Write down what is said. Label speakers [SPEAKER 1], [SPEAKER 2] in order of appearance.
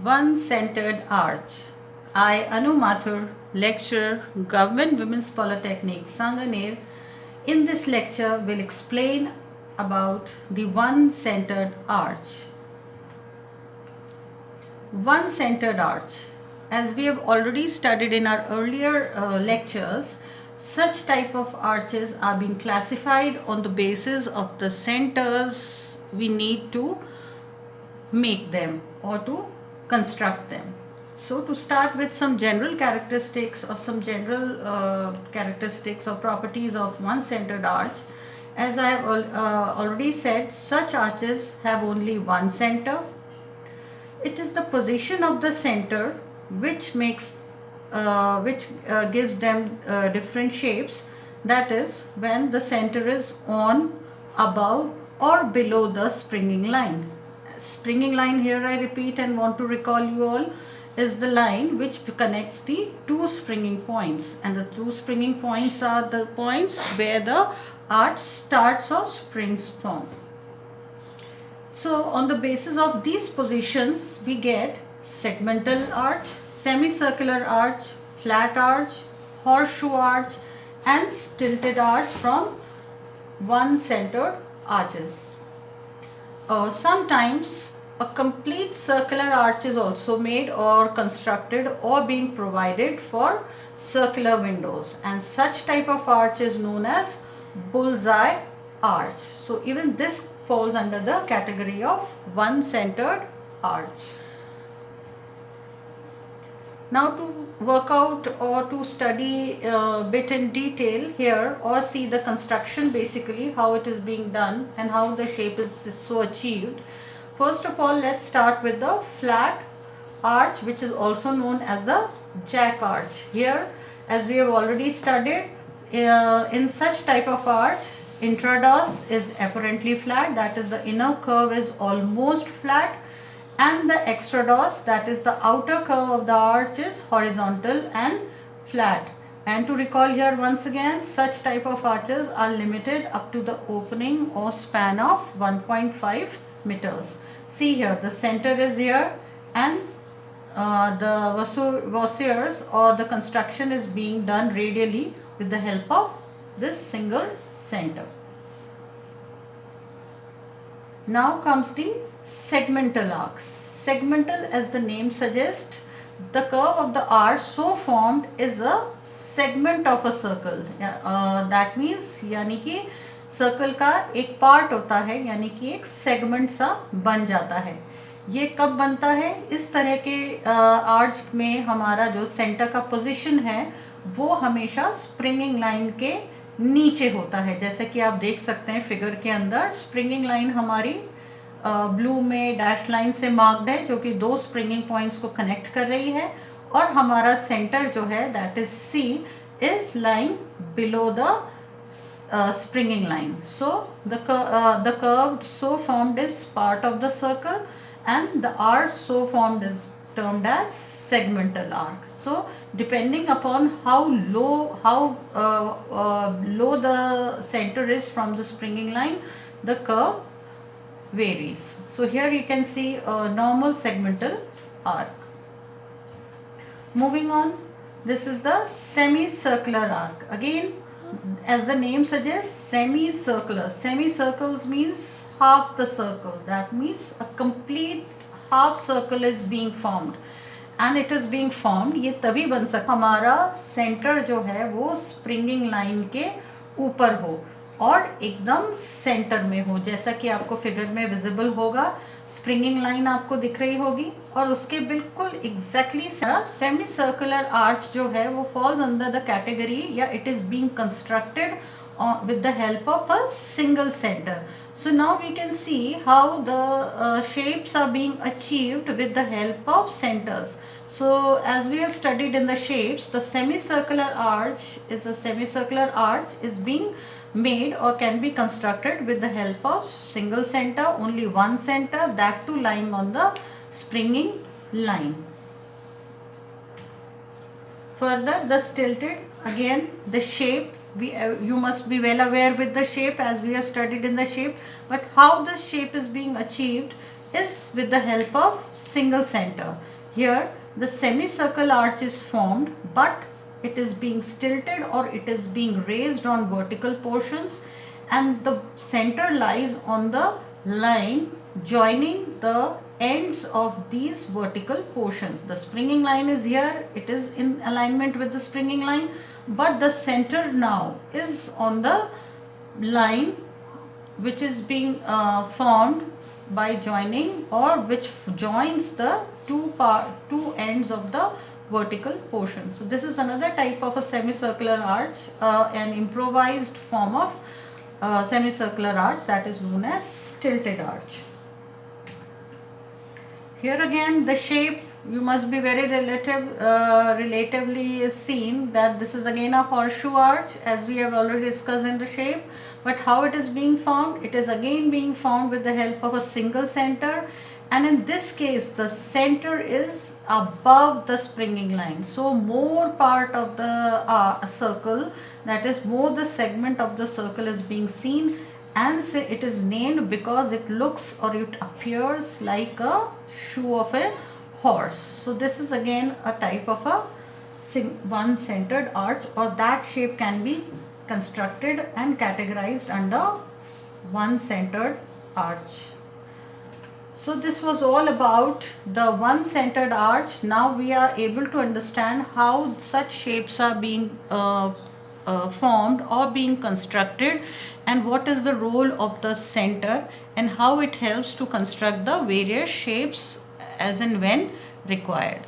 [SPEAKER 1] One-centered arch. I, Anu Mathur, lecturer, Government Women's Polytechnic, Sanganer, in this lecture will explain about the one-centered arch. One-centered arch. As we have already studied in our earlier lectures, such type of arches are being classified on the basis of the centers we need to make them or to construct them. So to start with some general characteristics or some general characteristics or properties of one-centered arch, as I have already said, such arches have only one center. It is the position of the center which gives them different shapes. That is, when the center is on, above, or below the springing line. Springing line, here I repeat and want to recall you all, is the line which connects the two springing points, and the two springing points are the points where the arch starts or springs from. So on the basis of these positions we get segmental arch, semicircular arch, flat arch, horseshoe arch and stilted arch from one-centered arches. Sometimes a complete circular arch is also made or constructed or being provided for circular windows, and such type of arch is known as bullseye arch. So even this falls under the category of one-centered arch. Now to work out or to study a bit in detail here or see the construction, basically how it is being done and how the shape is so achieved. First of all, let's start with the flat arch, which is also known as the jack arch. Here, as we have already studied, in such type of arch, intrados is apparently flat, that is the inner curve is almost flat, and the extrados, that is the outer curve of the arch, is horizontal and flat. And to recall here once again, such type of arches are limited up to the opening or span of 1.5 meters. See here, the center is here and the voussoirs or the construction is being done radially with the help of this single center. Now comes the segmental arc. Segmental, as the name suggests, the curve of the arch so formed is a segment of a circle. That means यानी कि circle का एक part होता है, यानी कि एक segment सा बन जाता है. ये कब बनता है? इस तरह के आर्च में हमारा जो सेंटर का पोजीशन है वो हमेशा स्प्रिंगिंग लाइन के नीचे होता है. जैसे कि आप देख सकते हैं फिगर के अंदर, स्प्रिंगिंग लाइन हमारी ब्लू में डैश लाइन से मार्क्ड है, जो कि दो स्प्रिंगिंग पॉइंट्स को कनेक्ट कर रही है, और हमारा सेंटर जो है that is C is lying below the springing line. So the curve so formed is part of the circle, and the arc so formed is termed as segmental arc. So depending upon how low the center is from the springing line, the curve varies. So here you can see a normal segmental arc. Moving on, this is the semicircular arc. Again, as the name suggests, semicircular. Semicircles means half the circle. That means a complete half circle is being formed, and it is being formed. ये तभी बन सकता हमारा centre जो है वो springing line के ऊपर हो और एकदम सेंटर में हो, जैसा कि आपको फिगर में विजिबल होगा. स्प्रिंगिंग लाइन आपको दिख रही होगी और उसके बिल्कुल एग्जैक्टली सेमी सर्कुलर आर्च जो है वो फॉल्स अंडर द कैटेगरी, या it is being constructed with the help of a single center. So now we can see how the shapes are being achieved with the help of centers. So as we have studied in the shapes, the semicircular arch is being made or can be constructed with the help of single center, only one center, that too lying on the springing line. Further, the stilted, again the shape, you must be well aware with the shape as we have studied in the shape, but how this shape is being achieved is with the help of single center. Here the semicircle arch is formed, but it is being stilted or it is being raised on vertical portions, and the center lies on the line joining the ends of these vertical portions. The springing line is here, it is in alignment with the springing line, but the center now is on the line which is being formed by joining, or which joins the two ends of the vertical portion. So this is another type of a semicircular arch, an improvised form of semicircular arch, that is known as stilted arch. Here again the shape, you must be very relatively seen that this is again a horseshoe arch, as we have already discussed in the shape. But how it is being formed? It is again being formed with the help of a single center, and in this case the center is above the springing line. So more part of the circle, that is more the segment of the circle is being seen, and it is named because it looks or it appears like a shoe of a horse. So this is again a type of a one centered arch, or that shape can be constructed and categorized under one centered arch. So this was all about the one centered arch. Now we are able to understand how such shapes are being formed or being constructed, and what is the role of the center, and how it helps to construct the various shapes as and when required.